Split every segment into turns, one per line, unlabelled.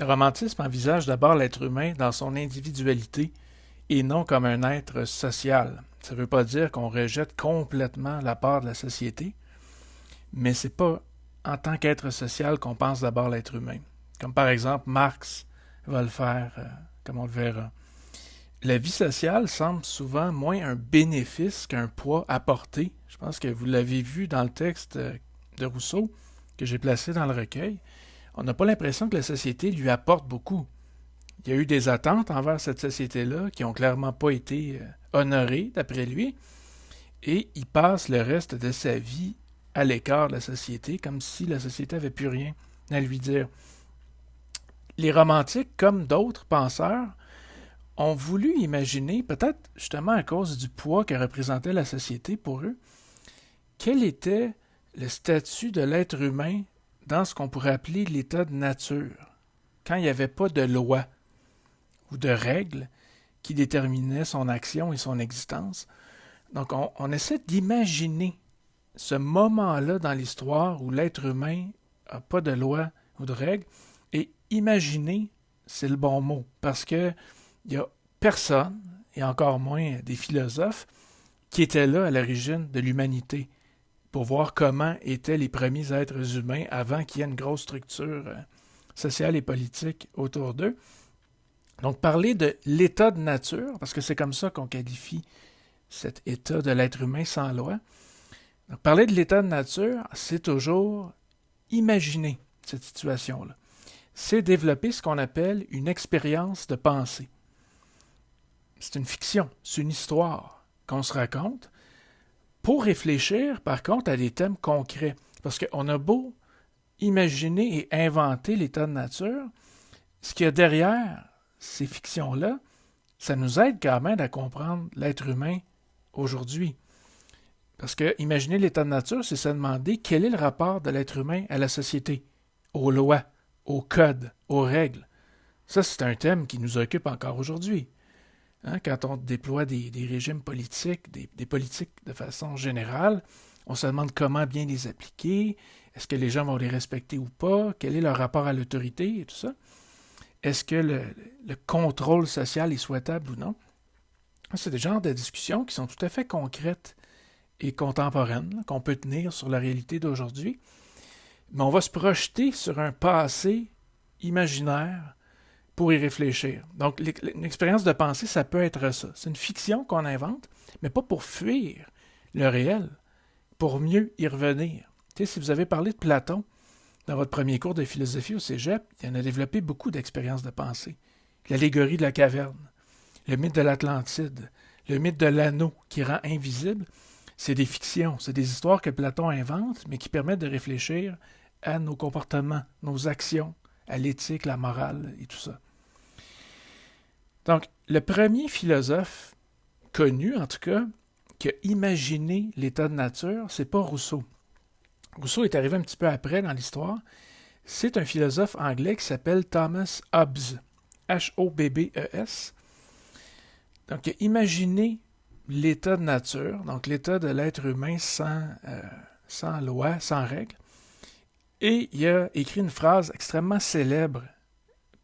Le romantisme envisage d'abord l'être humain dans son individualité et non comme un être social. Ça ne veut pas dire qu'on rejette complètement la part de la société, mais c'est pas en tant qu'être social qu'on pense d'abord l'être humain. Comme par exemple Marx va le faire, comme on le verra. La vie sociale semble souvent moins un bénéfice qu'un poids apporté. Je pense que vous l'avez vu dans le texte de Rousseau que j'ai placé dans le recueil. On n'a pas l'impression que la société lui apporte beaucoup. Il y a eu des attentes envers cette société-là qui n'ont clairement pas été honorées, d'après lui, et il passe le reste de sa vie à l'écart de la société, comme si la société n'avait plus rien à lui dire. Les romantiques, comme d'autres penseurs, ont voulu imaginer, peut-être justement à cause du poids que représentait la société pour eux, quel était le statut de l'être humain dans ce qu'on pourrait appeler l'état de nature, quand il n'y avait pas de loi ou de règles qui déterminaient son action et son existence. Donc on essaie d'imaginer ce moment-là dans l'histoire où l'être humain n'a pas de loi ou de règles, et imaginer, c'est le bon mot, parce que il n'y a personne, et encore moins des philosophes, qui étaient là à l'origine de l'humanité, pour voir comment étaient les premiers êtres humains avant qu'il y ait une grosse structure sociale et politique autour d'eux. Donc parler de l'état de nature, parce que c'est comme ça qu'on qualifie cet état de l'être humain sans loi. Donc, parler de l'état de nature, c'est toujours imaginer cette situation-là. C'est développer ce qu'on appelle une expérience de pensée. C'est une fiction, c'est une histoire qu'on se raconte pour réfléchir, par contre, à des thèmes concrets. Parce qu'on a beau imaginer et inventer l'état de nature, ce qu'il y a derrière ces fictions-là, ça nous aide quand même à comprendre l'être humain aujourd'hui. Parce que imaginer l'état de nature, c'est se demander quel est le rapport de l'être humain à la société, aux lois, aux codes, aux règles. Ça, c'est un thème qui nous occupe encore aujourd'hui. Quand on déploie des régimes politiques, des politiques de façon générale, on se demande comment bien les appliquer, est-ce que les gens vont les respecter ou pas, quel est leur rapport à l'autorité et tout ça. Est-ce que le contrôle social est souhaitable ou non? C'est des genres de discussions qui sont tout à fait concrètes et contemporaines, qu'on peut tenir sur la réalité d'aujourd'hui. Mais on va se projeter sur un passé imaginaire pour y réfléchir. Donc, une expérience de pensée, ça peut être ça. C'est une fiction qu'on invente, mais pas pour fuir le réel, pour mieux y revenir. Tu sais, si vous avez parlé de Platon dans votre premier cours de philosophie au cégep, il en a développé beaucoup d'expériences de pensée. L'allégorie de la caverne, le mythe de l'Atlantide, le mythe de l'anneau qui rend invisible, c'est des fictions, c'est des histoires que Platon invente, mais qui permettent de réfléchir à nos comportements, nos actions, à l'éthique, la morale et tout ça. Donc, le premier philosophe connu, en tout cas, qui a imaginé l'état de nature, c'est pas Rousseau. Rousseau est arrivé un petit peu après dans l'histoire. C'est un philosophe anglais qui s'appelle Thomas Hobbes, H-O-B-B-E-S. Donc, il a imaginé l'état de nature, donc l'état de l'être humain sans loi, sans règles. Et il a écrit une phrase extrêmement célèbre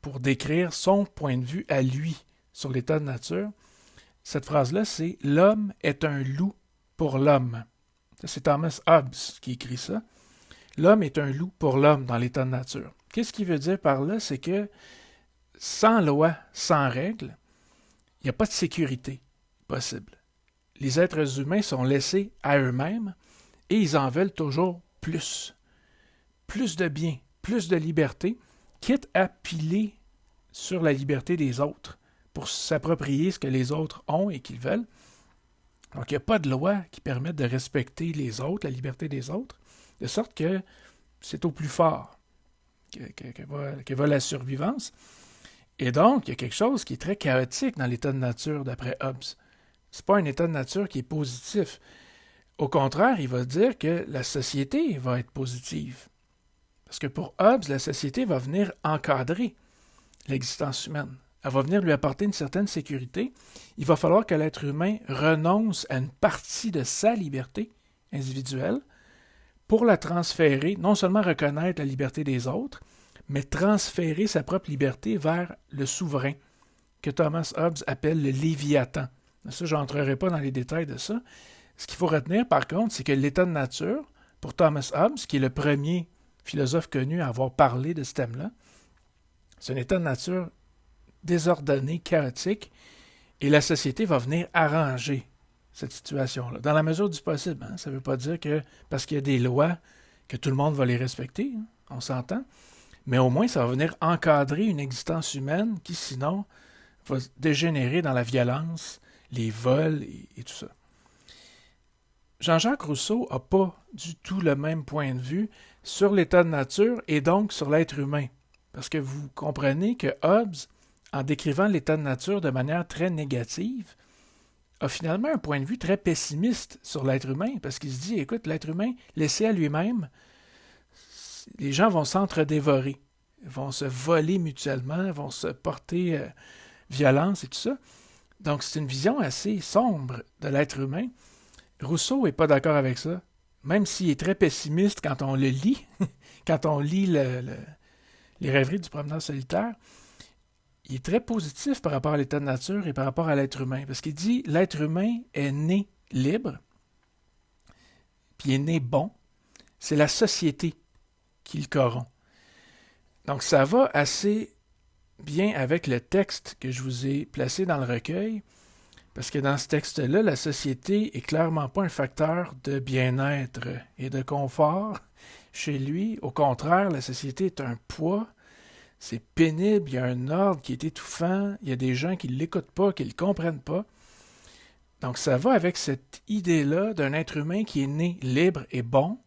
pour décrire son point de vue à lui sur l'état de nature. Cette phrase-là, c'est « L'homme est un loup pour l'homme ». C'est Thomas Hobbes qui écrit ça. L'homme est un loup pour l'homme dans l'état de nature. Qu'est-ce qu'il veut dire par là? C'est que sans loi, sans règles, il n'y a pas de sécurité possible. Les êtres humains sont laissés à eux-mêmes et ils en veulent toujours plus. Plus de bien, plus de liberté, quitte à piler sur la liberté des autres pour s'approprier ce que les autres ont et qu'ils veulent. Donc, il n'y a pas de loi qui permette de respecter les autres, la liberté des autres, de sorte que c'est au plus fort que va la survivance. Et donc, il y a quelque chose qui est très chaotique dans l'état de nature, d'après Hobbes. C'est pas un état de nature qui est positif. Au contraire, il va dire que la société va être positive. Parce que pour Hobbes, la société va venir encadrer l'existence humaine. Elle va venir lui apporter une certaine sécurité. Il va falloir que l'être humain renonce à une partie de sa liberté individuelle pour la transférer, non seulement reconnaître la liberté des autres, mais transférer sa propre liberté vers le souverain, que Thomas Hobbes appelle le Léviathan. Ça, je n'entrerai pas dans les détails de ça. Ce qu'il faut retenir, par contre, c'est que l'état de nature, pour Thomas Hobbes, qui est le premier philosophe connu à avoir parlé de ce thème-là, c'est un état de nature désordonné, chaotique, et la société va venir arranger cette situation-là, dans la mesure du possible. Hein? Ça ne veut pas dire que, parce qu'il y a des lois, que tout le monde va les respecter, hein? On s'entend, mais au moins ça va venir encadrer une existence humaine qui, sinon, va dégénérer dans la violence, les vols et tout ça. Jean-Jacques Rousseau n'a pas du tout le même point de vue sur l'état de nature et donc sur l'être humain. Parce que vous comprenez que Hobbes, en décrivant l'état de nature de manière très négative, a finalement un point de vue très pessimiste sur l'être humain, parce qu'il se dit, écoute, l'être humain, laissé à lui-même, les gens vont s'entre-dévorer, vont se voler mutuellement, vont se porter violence et tout ça. Donc c'est une vision assez sombre de l'être humain. Rousseau n'est pas d'accord avec ça, même s'il est très pessimiste quand on le lit, quand on lit les rêveries du promeneur solitaire. Il est très positif par rapport à l'état de nature et par rapport à l'être humain, parce qu'il dit l'être humain est né libre, puis il est né bon, c'est la société qui le corrompt. Donc ça va assez bien avec le texte que je vous ai placé dans le recueil, parce que dans ce texte-là, la société est clairement pas un facteur de bien-être et de confort chez lui. Au contraire, la société est un poids. C'est pénible, il y a un ordre qui est étouffant, il y a des gens qui ne l'écoutent pas, qui ne le comprennent pas. Donc ça va avec cette idée-là d'un être humain qui est né libre et bon,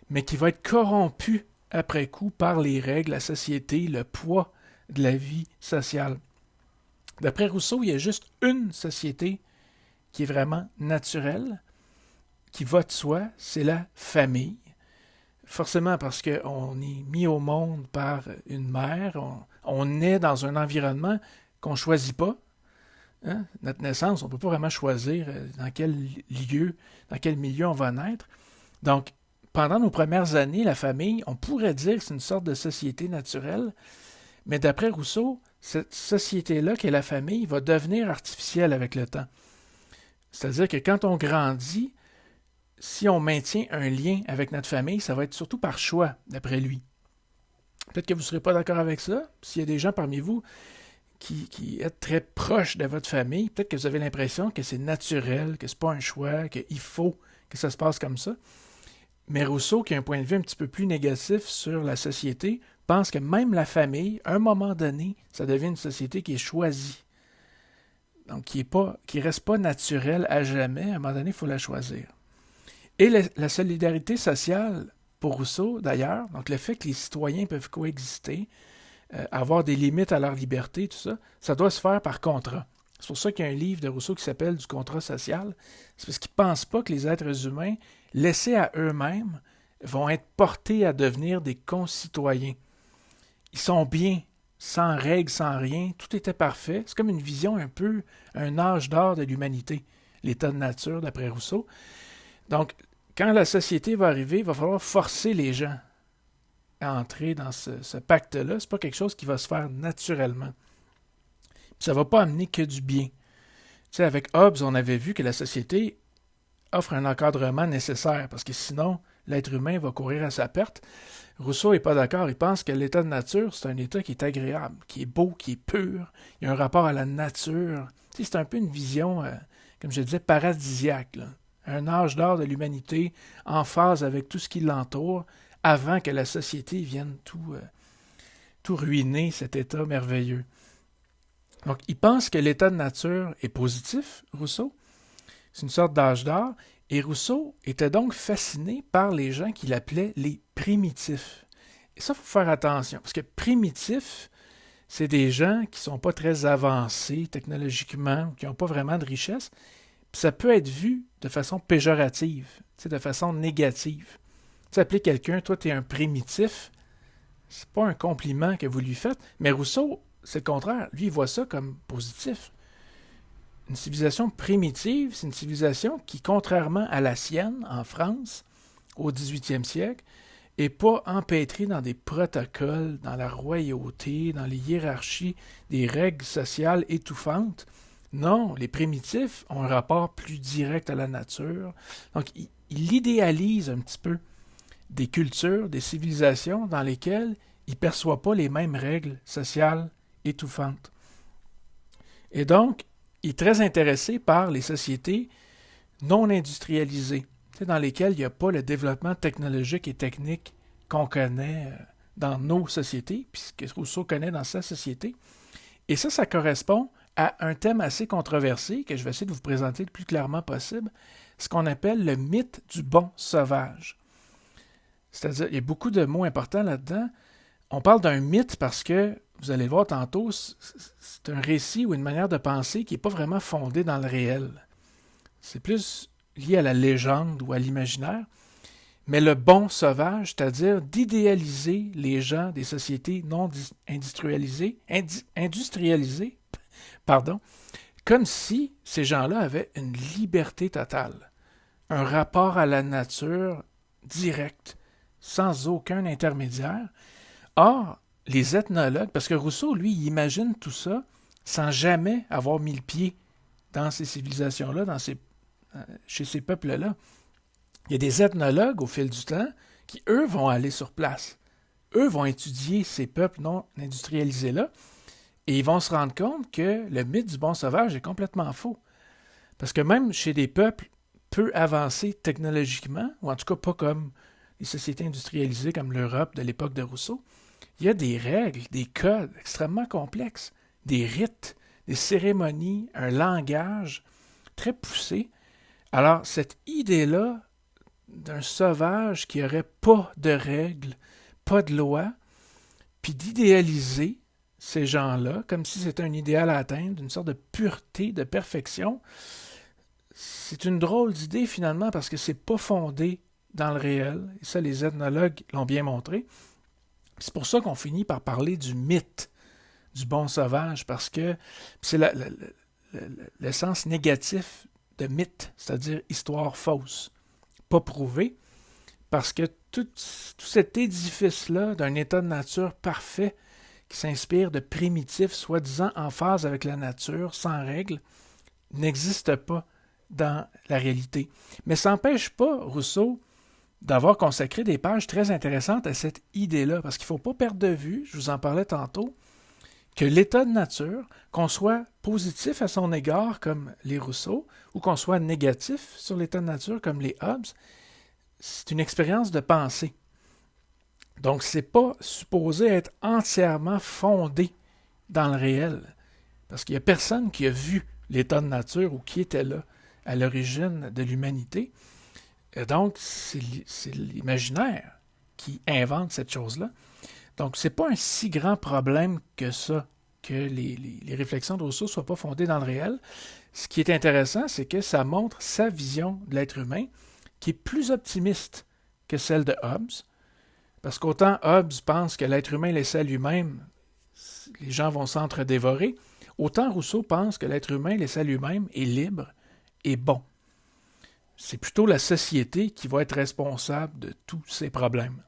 mais qui va être corrompu après coup par les règles, la société, le poids de la vie sociale. D'après Rousseau, il y a juste une société qui est vraiment naturelle, qui va de soi, c'est la famille. Forcément parce qu'on est mis au monde par une mère, on naît dans un environnement qu'on ne choisit pas. Hein? Notre naissance, on ne peut pas vraiment choisir dans quel lieu, dans quel milieu on va naître. Donc, pendant nos premières années, la famille, on pourrait dire que c'est une sorte de société naturelle, mais d'après Rousseau, cette société-là, qui est la famille, va devenir artificielle avec le temps. C'est-à-dire que quand on grandit, si on maintient un lien avec notre famille, ça va être surtout par choix, d'après lui. Peut-être que vous ne serez pas d'accord avec ça. S'il y a des gens parmi vous qui êtes très proches de votre famille, peut-être que vous avez l'impression que c'est naturel, que ce n'est pas un choix, qu'il faut que ça se passe comme ça. Mais Rousseau, qui a un point de vue un petit peu plus négatif sur la société, pense que même la famille, à un moment donné, ça devient une société qui est choisie. Donc, qui ne reste pas naturelle à jamais. À un moment donné, il faut la choisir. Et la solidarité sociale, pour Rousseau d'ailleurs, donc le fait que les citoyens peuvent coexister, avoir des limites à leur liberté, tout ça, ça doit se faire par contrat. C'est pour ça qu'il y a un livre de Rousseau qui s'appelle « Du contrat social ». C'est parce qu'il ne pense pas que les êtres humains, laissés à eux-mêmes, vont être portés à devenir des concitoyens. Ils sont bien, sans règles, sans rien, tout était parfait. C'est comme une vision un peu, un âge d'or de l'humanité, l'état de nature d'après Rousseau. Donc, quand la société va arriver, il va falloir forcer les gens à entrer dans ce pacte-là. Ce n'est pas quelque chose qui va se faire naturellement. Puis ça ne va pas amener que du bien. Tu sais, avec Hobbes, on avait vu que la société offre un encadrement nécessaire, parce que sinon, l'être humain va courir à sa perte. Rousseau n'est pas d'accord. Il pense que l'état de nature, c'est un état qui est agréable, qui est beau, qui est pur. Il y a un rapport à la nature. Tu sais, c'est un peu une vision, comme je disais, paradisiaque, là. Un âge d'or de l'humanité en phase avec tout ce qui l'entoure avant que la société vienne tout ruiner cet état merveilleux. Donc, il pense que l'état de nature est positif, Rousseau. C'est une sorte d'âge d'or. Et Rousseau était donc fasciné par les gens qu'il appelait les primitifs. Et ça, il faut faire attention, parce que primitifs, c'est des gens qui ne sont pas très avancés technologiquement, qui n'ont pas vraiment de richesse. Puis ça peut être vu de façon péjorative, de façon négative. Tu appeler quelqu'un, toi, tu es un primitif, c'est pas un compliment que vous lui faites. Mais Rousseau, c'est le contraire. Lui, il voit ça comme positif. Une civilisation primitive, c'est une civilisation qui, contrairement à la sienne, en France, au 18e siècle, et pas empêtré dans des protocoles, dans la royauté, dans les hiérarchies, des règles sociales étouffantes. Non, les primitifs ont un rapport plus direct à la nature. Donc, il idéalise un petit peu des cultures, des civilisations dans lesquelles il ne perçoit pas les mêmes règles sociales étouffantes. Et donc, il est très intéressé par les sociétés non industrialisées, dans lesquelles il n'y a pas le développement technologique et technique qu'on connaît dans nos sociétés, puisque Rousseau connaît dans sa société. Et ça correspond à un thème assez controversé que je vais essayer de vous présenter le plus clairement possible, ce qu'on appelle le mythe du bon sauvage. C'est-à-dire, il y a beaucoup de mots importants là-dedans. On parle d'un mythe parce que, vous allez le voir tantôt, c'est un récit ou une manière de penser qui n'est pas vraiment fondée dans le réel. C'est plus lié à la légende ou à l'imaginaire. Mais le bon sauvage, c'est-à-dire d'idéaliser les gens des sociétés non industrialisées, comme si ces gens-là avaient une liberté totale, un rapport à la nature direct, sans aucun intermédiaire. Or, les ethnologues, parce que Rousseau, lui, il imagine tout ça sans jamais avoir mis le pied dans ces civilisations-là, chez ces peuples-là. Il y a des ethnologues, au fil du temps, qui, eux, vont aller sur place. Eux vont étudier ces peuples non industrialisés-là, et ils vont se rendre compte que le mythe du bon sauvage est complètement faux. Parce que même chez des peuples peu avancés technologiquement, ou en tout cas pas comme les sociétés industrialisées comme l'Europe de l'époque de Rousseau, il y a des règles, des codes extrêmement complexes, des rites, des cérémonies, un langage très poussé. Alors, cette idée-là d'un sauvage qui n'aurait pas de règles, pas de loi, puis d'idéaliser ces gens-là comme si c'était un idéal à atteindre, une sorte de pureté, de perfection, c'est une drôle d'idée finalement parce que c'est pas fondé dans le réel, et ça les ethnologues l'ont bien montré. C'est pour ça qu'on finit par parler du mythe du bon sauvage, parce que c'est le sens négatif de mythe, c'est-à-dire histoire fausse, pas prouvée, parce que tout cet édifice-là d'un état de nature parfait qui s'inspire de primitifs, soi-disant en phase avec la nature, sans règles, n'existe pas dans la réalité. Mais ça n'empêche pas Rousseau d'avoir consacré des pages très intéressantes à cette idée-là, parce qu'il ne faut pas perdre de vue, je vous en parlais tantôt, que l'état de nature, qu'on soit positif à son égard comme les Rousseau, ou qu'on soit négatif sur l'état de nature comme les Hobbes, c'est une expérience de pensée. Donc, c'est pas supposé être entièrement fondé dans le réel, parce qu'il n'y a personne qui a vu l'état de nature ou qui était là à l'origine de l'humanité. Et donc, c'est l'imaginaire qui invente cette chose-là. Donc, c'est pas un si grand problème que ça, que les réflexions de Rousseau ne soient pas fondées dans le réel. Ce qui est intéressant, c'est que ça montre sa vision de l'être humain, qui est plus optimiste que celle de Hobbes, parce qu'autant Hobbes pense que l'être humain laissé à lui-même, les gens vont s'entre-dévorer, autant Rousseau pense que l'être humain laissé à lui-même est libre et bon. C'est plutôt la société qui va être responsable de tous ces problèmes.